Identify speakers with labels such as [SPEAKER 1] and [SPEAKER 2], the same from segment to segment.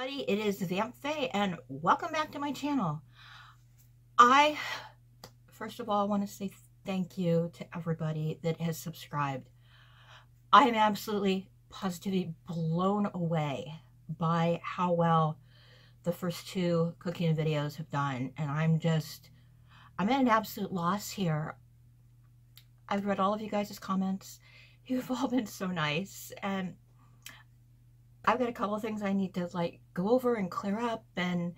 [SPEAKER 1] everybody, it is Vamp Faye and welcome back to my channel. First of all, want to say thank you to everybody that has subscribed. I am absolutely positively blown away by how well the first two Kuckian videos have done, and I'm at an absolute loss here. I've read all of you guys' comments. You've all been so nice, and I've got a couple of things I need to go over and clear up, and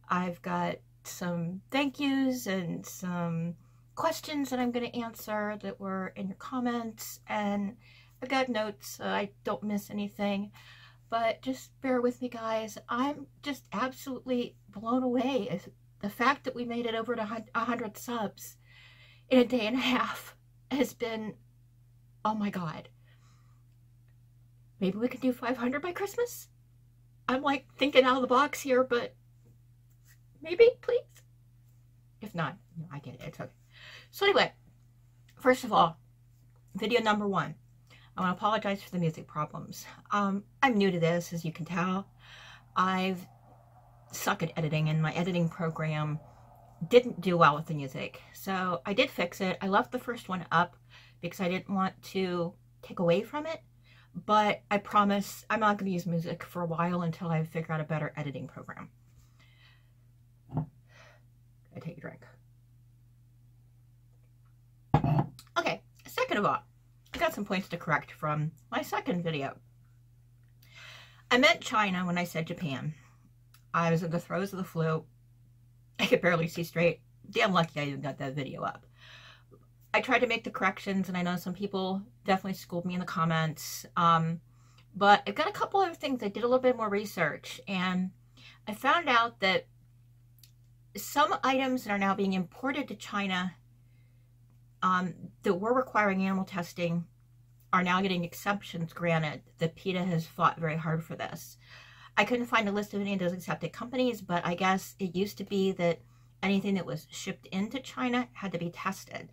[SPEAKER 1] I've got some thank yous and some questions that I'm going to answer that were in your comments, and I've got notes so I don't miss anything, but just bear with me, guys. I'm just absolutely blown away. The fact that we made it over to 100 subs in a day and a half has been, oh my god. Maybe we could do 500 by Christmas? I'm thinking out of the box here, but maybe, please? If not, no, I get it. It's okay. So anyway, first of all, video number one. I want to apologize for the music problems. I'm new to this, as you can tell. I've suck at editing, and my editing program didn't do well with the music. So I did fix it. I left the first one up because I didn't want to take away from it. But I promise I'm not going to use music for a while until I figure out a better editing program. I take a drink. Okay, second of all, I got some points to correct from my second video. I meant China when I said Japan. I was in the throes of the flu. I could barely see straight. Damn lucky I even got that video up. I tried to make the corrections, and I know some people definitely schooled me in the comments. But I've got a couple other things. I did a little bit more research, and I found out that some items that are now being imported to China that were requiring animal testing are now getting exceptions granted. The PETA has fought very hard for this. I couldn't find a list of any of those accepted companies, but I guess it used to be that anything that was shipped into China had to be tested.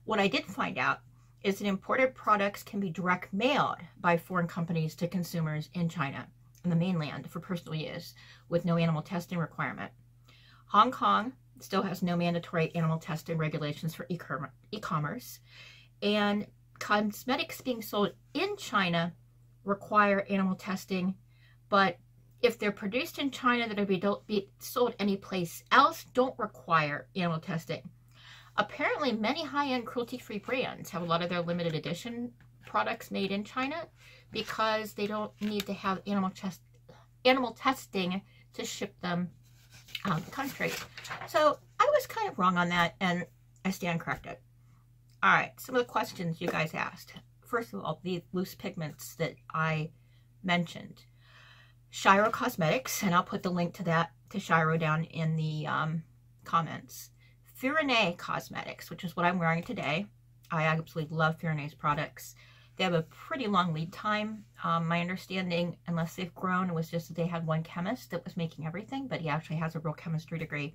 [SPEAKER 1] What I did find out is that imported products can be direct mailed by foreign companies to consumers in China, in the mainland, for personal use, with no animal testing requirement. Hong Kong still has no mandatory animal testing regulations for e-commerce, and cosmetics being sold in China require animal testing, but if they're produced in China that are be sold anyplace else, don't require animal testing. Apparently, many high-end cruelty-free brands have a lot of their limited edition products made in China because they don't need to have animal testing to ship them out of the country. So I was kind of wrong on that, and I stand corrected. All right, some of the questions you guys asked. First of all, the loose pigments that I mentioned. Shiro Cosmetics, and I'll put the link to that, to Shiro, down in the comments. Fyrrinae Cosmetics, which is what I'm wearing today. I absolutely love Fyrrinae's products. They have a pretty long lead time. My understanding, unless they've grown, was just that they had one chemist that was making everything, but he actually has a real chemistry degree.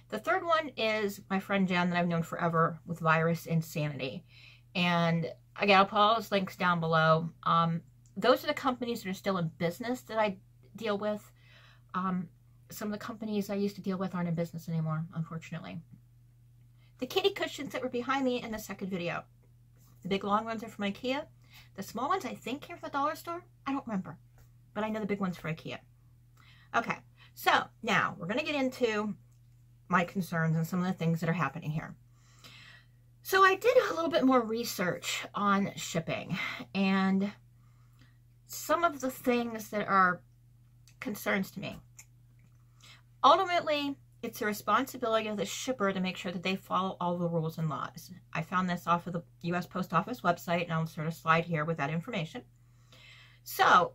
[SPEAKER 1] The third one is my friend Jen that I've known forever with Virus Insanity. And again, I'll put all those links down below. Those are the companies that are still in business that I deal with. Some of the companies I used to deal with aren't in business anymore, unfortunately. The kitty cushions that were behind me in the second video. The big long ones are from IKEA. The small ones I think came from the dollar store. I don't remember. But I know the big ones for IKEA. Okay, so now we're going to get into my concerns and some of the things that are happening here. So I did a little bit more research on shipping and some of the things that are concerns to me. Ultimately, it's the responsibility of the shipper to make sure that they follow all the rules and laws. I found this off of the U.S. Post Office website, and I'll insert a slide here with that information. So,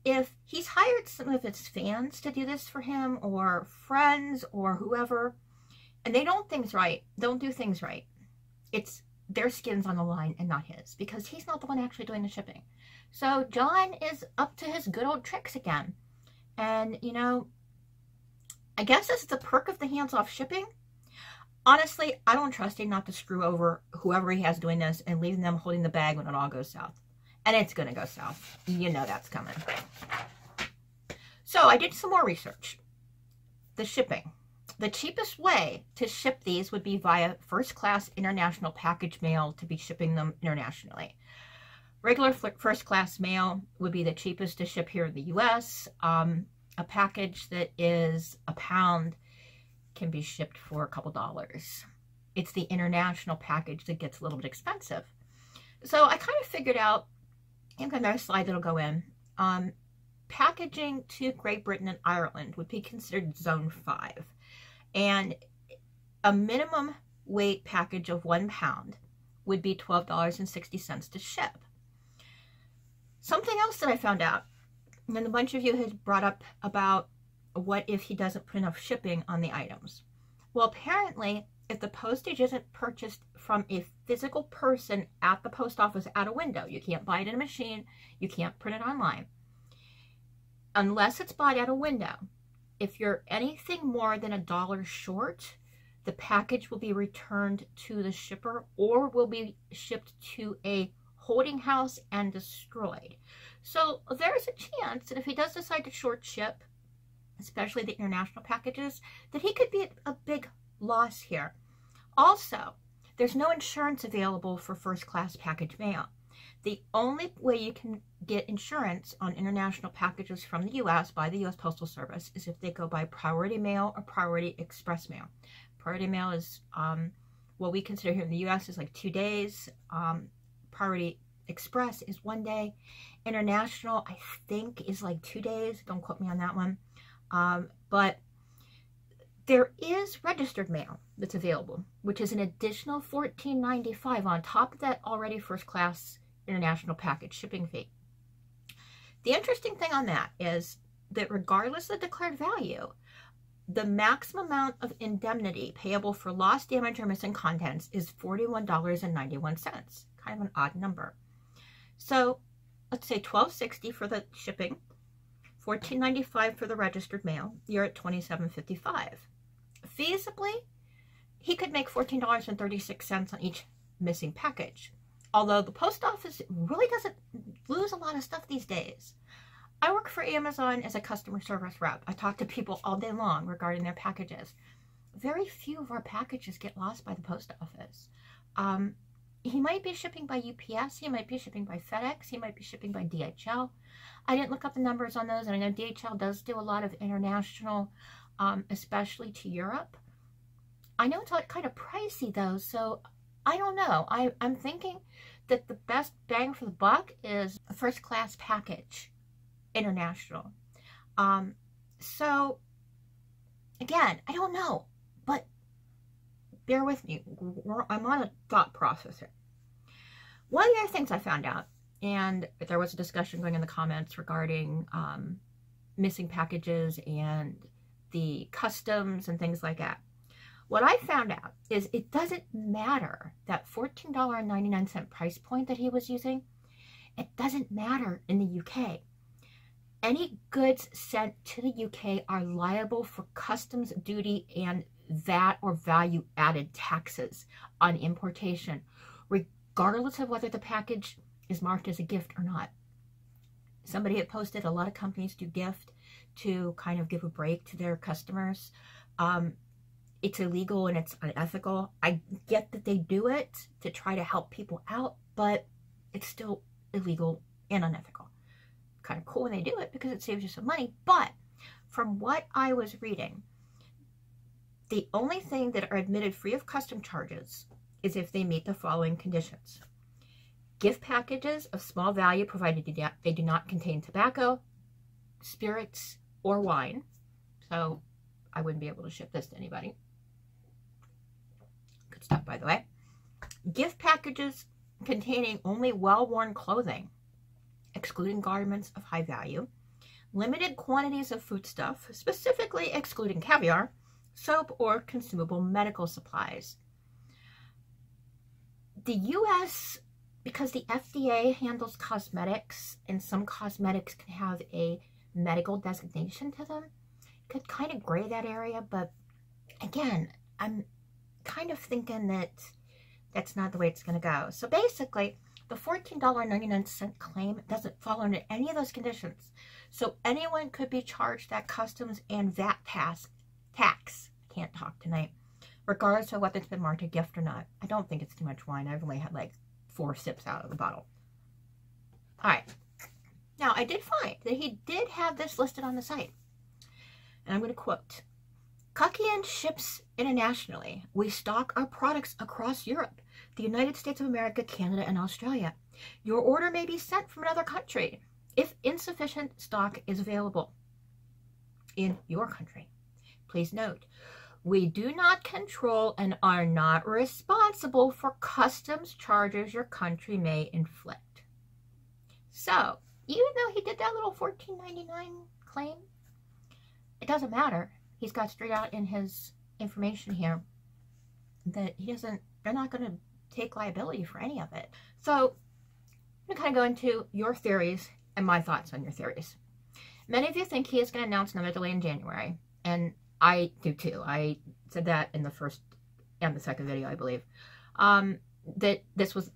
[SPEAKER 1] if he's hired some of his fans to do this for him, or friends, or whoever, and they don't do things right, it's their skin's on the line and not his, because he's not the one actually doing the shipping. So, John is up to his good old tricks again. And, you know, I guess this is the perk of the hands-off shipping. Honestly, I don't trust him not to screw over whoever he has doing this and leaving them holding the bag when it all goes south. And it's going to go south. You know that's coming. So I did some more research. The shipping. The cheapest way to ship these would be via first-class international package mail to be shipping them internationally. Regular first-class mail would be the cheapest to ship here in the U.S. A package that is a pound can be shipped for a couple dollars. It's the international package that gets a little bit expensive. So I kind of figured out, and another slide that'll go in, packaging to Great Britain and Ireland would be considered Zone 5. And a minimum weight package of 1 pound would be $12.60 to ship. Something else that I found out, and a bunch of you had brought up about what if he doesn't put enough shipping on the items. Well, apparently, if the postage isn't purchased from a physical person at the post office at a window, you can't buy it in a machine, you can't print it online, unless it's bought at a window. If you're anything more than $1 short, the package will be returned to the shipper or will be shipped to a holding house and destroyed. So there's a chance that if he does decide to short ship, especially the international packages, that he could be at a big loss here. Also, there's no insurance available for first-class package mail. The only way you can get insurance on international packages from the U.S. by the U.S. Postal Service is if they go by priority mail or priority express mail. Priority mail is what we consider here in the U.S. is like 2 days. Priority express is 1 day. International, I think, is like 2 days. Don't quote me on that one. But there is registered mail that's available, which is an additional $14.95 on top of that already first-class international package shipping fee. The interesting thing on that is that regardless of the declared value, the maximum amount of indemnity payable for loss, damage, or missing contents is $41.91. Kind of an odd number. So let's say $12.60 for the shipping, $14.95 for the registered mail. You're at $27.55. Feasibly, he could make $14.36 on each missing package. Although the post office really doesn't lose a lot of stuff these days. I work for Amazon as a customer service rep. I talk to people all day long regarding their packages. Very few of our packages get lost by the post office. He might be shipping by UPS. He might be shipping by FedEx. He might be shipping by DHL. I didn't look up the numbers on those, and I know DHL does do a lot of international, especially to Europe. I know it's kind of pricey, though, so I don't know. I'm thinking that the best bang for the buck is a first-class package, international. So, again, I don't know, but bear with me. I'm on a thought process here. One of the other things I found out, and there was a discussion going in the comments regarding missing packages and the customs and things like that. What I found out is it doesn't matter that $14.99 price point that he was using. It doesn't matter in the UK. Any goods sent to the UK are liable for customs duty and VAT or value-added taxes on importation, regardless of whether the package is marked as a gift or not. Somebody had posted a lot of companies do gift to kind of give a break to their customers. It's illegal and it's unethical. I get that they do it to try to help people out, but it's still illegal and unethical. Kind of cool when they do it because it saves you some money, but from what I was reading, the only thing that are admitted free of custom charges is if they meet the following conditions. Gift packages of small value provided they do not contain tobacco, spirits, or wine. So I wouldn't be able to ship this to anybody. Good stuff, by the way. Gift packages containing only well-worn clothing, excluding garments of high value. Limited quantities of foodstuff, specifically excluding caviar, soap, or consumable medical supplies. The U.S., because the FDA handles cosmetics, and some cosmetics can have a medical designation to them, could kind of gray that area, but again, I'm kind of thinking that that's not the way it's going to go. So basically, the $14.99 claim doesn't fall under any of those conditions. So anyone could be charged that customs and VAT tax. Can't talk tonight. Regardless of whether it's been marked a gift or not. I don't think it's too much wine. I've only had like 4 sips out of the bottle. All right. Now, I did find that he did have this listed on the site. And I'm going to quote, Kuckian ships internationally. We stock our products across Europe, the United States of America, Canada, and Australia. Your order may be sent from another country if insufficient stock is available in your country. Please note, we do not control and are not responsible for customs charges your country may inflict. So, even though he did that little $14.99 claim, it doesn't matter. He's got straight out in his information here that they're not going to take liability for any of it. So, I'm going to kind of go into your theories and my thoughts on your theories. Many of you think he is going to announce another delay in January, and I do too. I said that in the first and the second video, I believe. That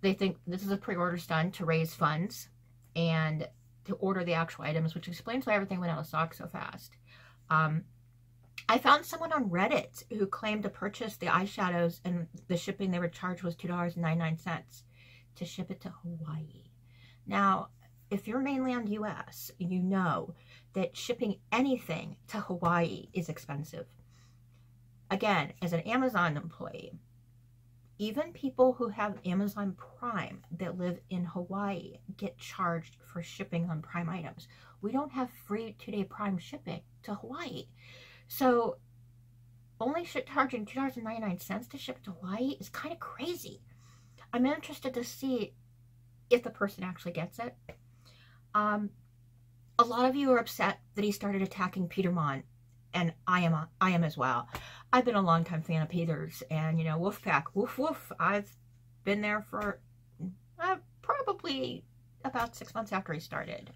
[SPEAKER 1] they think this is a pre-order stunt to raise funds and to order the actual items, which explains why everything went out of stock so fast. I found someone on Reddit who claimed to purchase the eyeshadows, and the shipping they were charged was $2.99 to ship it to Hawaii. Now, if you're mainland US, you know that shipping anything to Hawaii is expensive. Again, as an Amazon employee, even people who have Amazon Prime that live in Hawaii get charged for shipping on Prime items. We don't have free 2-day Prime shipping to Hawaii. So only charging $2.99 to ship to Hawaii is kind of crazy. I'm interested to see if the person actually gets it. A lot of you are upset that he started attacking Peter Monn, and I am as well. I've been a longtime fan of Peter's, and you know, woof pack, woof woof. I've been there for probably about 6 months after he started.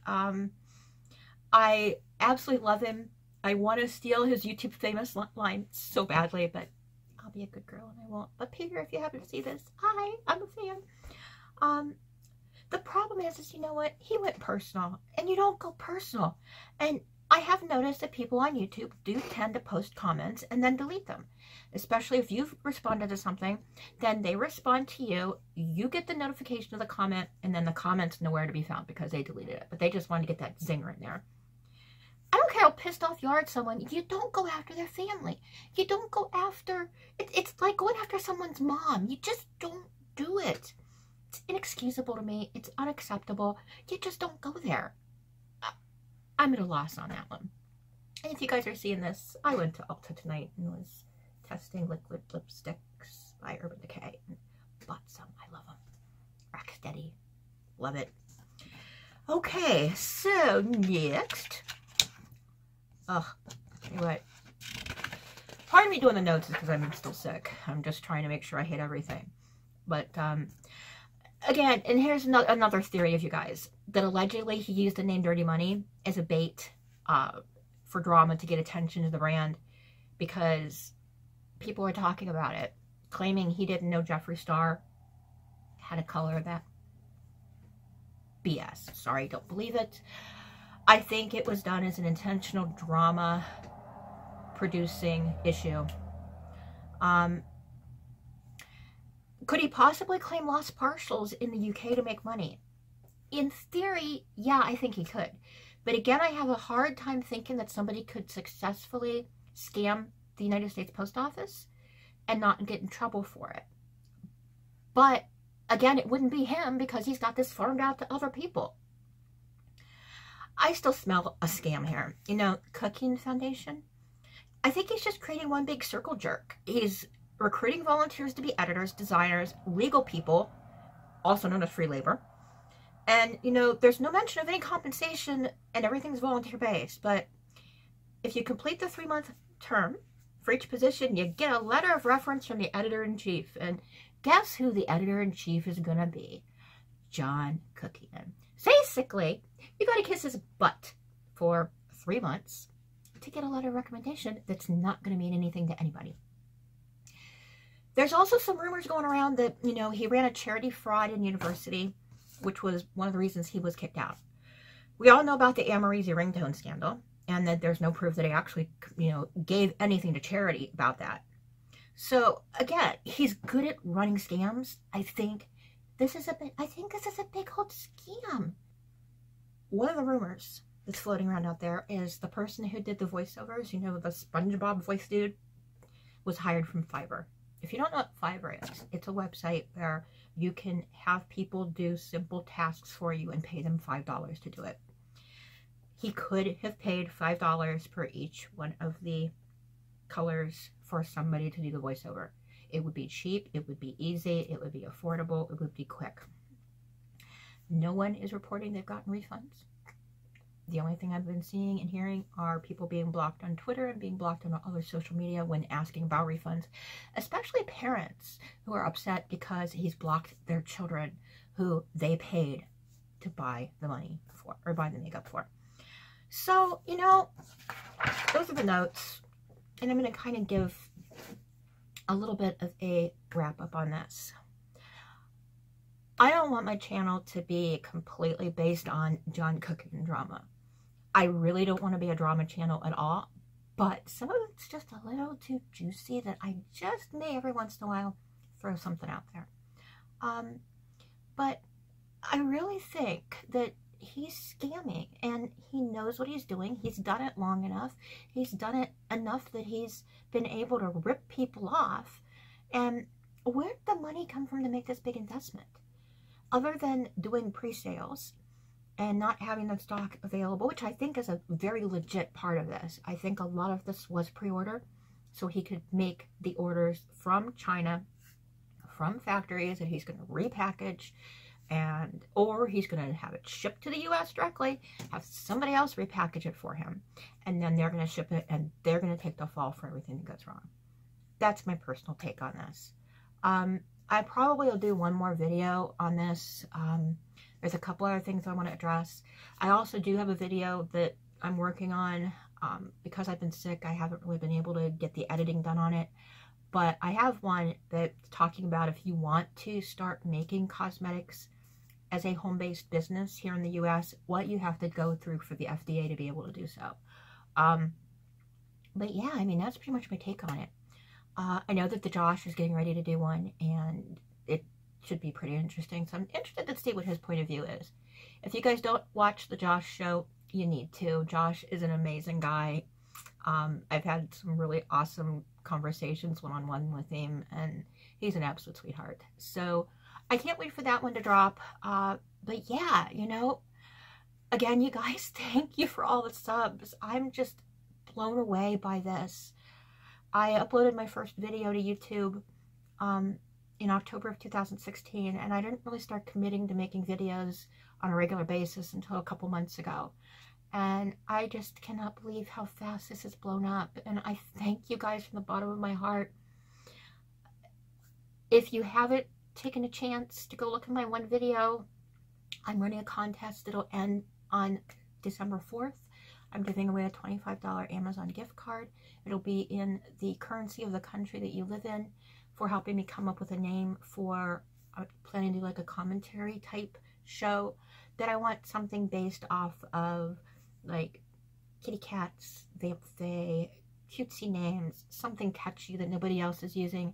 [SPEAKER 1] I absolutely love him. I want to steal his YouTube famous line so badly, but I'll be a good girl and I won't. But Peter, if you happen to see this, hi, I'm a fan. The problem is, you know what? He went personal, and you don't go personal. And I have noticed that people on YouTube do tend to post comments and then delete them. Especially if you've responded to something, then they respond to you, you get the notification of the comment, and then the comment's nowhere to be found because they deleted it. But they just wanted to get that zinger in there. I don't care how pissed off you are at someone, you don't go after their family. You don't go after, it's like going after someone's mom. You just don't do it. It's inexcusable to me. It's unacceptable. You just don't go there. I'm at a loss on that one. And if you guys are seeing this, I went to Ulta tonight and was testing liquid lipsticks by Urban Decay. And bought some. I love them. Rock steady. Love it. Okay, so next. Ugh, tell you what. Part of me doing the notes is because I'm still sick. I'm just trying to make sure I hit everything. But, again, and here's another theory of you guys, that allegedly he used the name Dirty Money as a bait for drama to get attention to the brand because people were talking about it, claiming he didn't know Jeffree Star had a color of that. BS. Sorry, don't believe it. I think it was done as an intentional drama producing issue. Could he possibly claim lost parcels in the UK to make money? In theory, yeah, I think he could. But again, I have a hard time thinking that somebody could successfully scam the United States Post Office and not get in trouble for it. But again, it wouldn't be him because he's got this farmed out to other people. I still smell a scam here. You know, Kuckian Foundation? I think he's just creating one big circle jerk. He's recruiting volunteers to be editors, designers, legal people, also known as free labor. And, you know, there's no mention of any compensation and everything's volunteer-based. But if you complete the 3-month term for each position, you get a letter of reference from the editor-in-chief. And guess who the editor-in-chief is going to be? John Kuckian. So basically, you got to kiss his butt for 3 months to get a letter of recommendation that's not going to mean anything to anybody. There's also some rumors going around that, you know, he ran a charity fraud in university, which was one of the reasons he was kicked out. We all know about the Amorisi ringtone scandal, and that there's no proof that he actually, you know, gave anything to charity about that. So again, he's good at running scams. I think this is a big old scam. One of the rumors that's floating around out there is the person who did the voiceovers, you know, the SpongeBob voice dude, was hired from Fiverr. If you don't know what Fiverr is, it's a website where you can have people do simple tasks for you and pay them $5 to do it. He could have paid $5 per each one of the colors for somebody to do the voiceover. It would be cheap, it would be easy, it would be affordable, it would be quick. No one is reporting they've gotten refunds. The only thing I've been seeing and hearing are people being blocked on Twitter and being blocked on other social media when asking about refunds, especially parents who are upset because he's blocked their children who they paid to buy the money for, or buy the makeup for. So, you know, those are the notes, and I'm going to kind of give a little bit of a wrap up on this. I don't want my channel to be completely based on John Kuckian drama. I really don't want to be a drama channel at all, but some of it's just a little too juicy that I just may every once in a while throw something out there. But I really think that he's scamming, and he knows what he's doing. He's done it long enough. He's done it enough that he's been able to rip people off. And where did the money come from to make this big investment? Other than doing pre-sales and not having the stock available, which I think is a very legit part of this. I think a lot of this was pre-order, so he could make the orders from China, from factories that he's going to repackage, and or he's going to have it shipped to the US directly, have somebody else repackage it for him, and then they're going to ship it, and they're going to take the fall for everything that goes wrong. That's my personal take on this. I probably will do one more video on this. There's a couple other things I want to address. I also do have a video that I'm working on. Because I've been sick, I haven't really been able to get the editing done on it. But I have one that's talking about if you want to start making cosmetics as a home-based business here in the US, what you have to go through for the FDA to be able to do so. But yeah, I mean, that's pretty much my take on it. I know that the Josh is getting ready to do one, and it should be pretty interesting. So I'm interested to see what his point of view is. If you guys don't watch the Josh show, you need to. Josh is an amazing guy. I've had some really awesome conversations one-on-one with him, and he's an absolute sweetheart. So I can't wait for that one to drop. But yeah, you know, again, you guys, thank you for all the subs. I'm just blown away by this. I uploaded my first video to YouTube in October of 2016, and I didn't really start committing to making videos on a regular basis until a couple months ago. And I just cannot believe how fast this has blown up, and I thank you guys from the bottom of my heart. If you haven't taken a chance to go look at my one video, I'm running a contest that'll end on December 4th. I'm giving away a $25 Amazon gift card. It'll be in the currency of the country that you live in, for helping me come up with a name for planning to do like a commentary type show that I want something based off of like kitty cats, they cutesy names, something catchy that nobody else is using,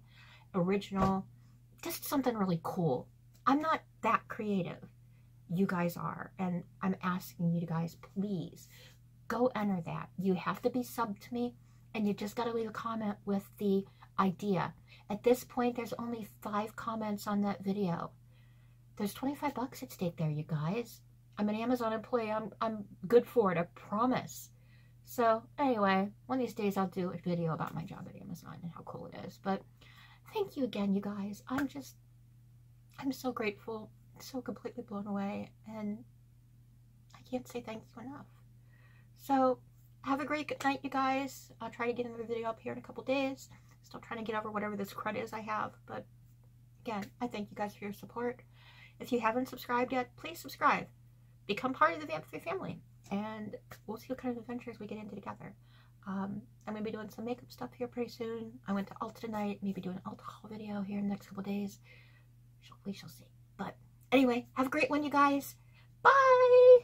[SPEAKER 1] original, just something really cool. I'm not that creative. You guys are, and I'm asking you guys, please go enter that. You have to be subbed to me, and you just got to leave a comment with the idea. At this point, there's only 5 comments on that video. There's 25 bucks at stake there, you guys. I'm an Amazon employee. I'm good for it, I promise. So anyway, one of these days I'll do a video about my job at Amazon and how cool it is. But thank you again, you guys. I'm so grateful, so completely blown away, and I can't say thank you enough. So have a great night, you guys. I'll try to get another video up here in a couple days. Still trying to get over whatever this crud is I have. But again, I thank you guys for your support. If you haven't subscribed yet, please subscribe. Become part of the Vamp family. And we'll see what kind of adventures we get into together. I'm going to be doing some makeup stuff here pretty soon. I went to Ulta tonight. Maybe do an Ulta haul video here in the next couple days. We shall see. But anyway, have a great one, you guys. Bye!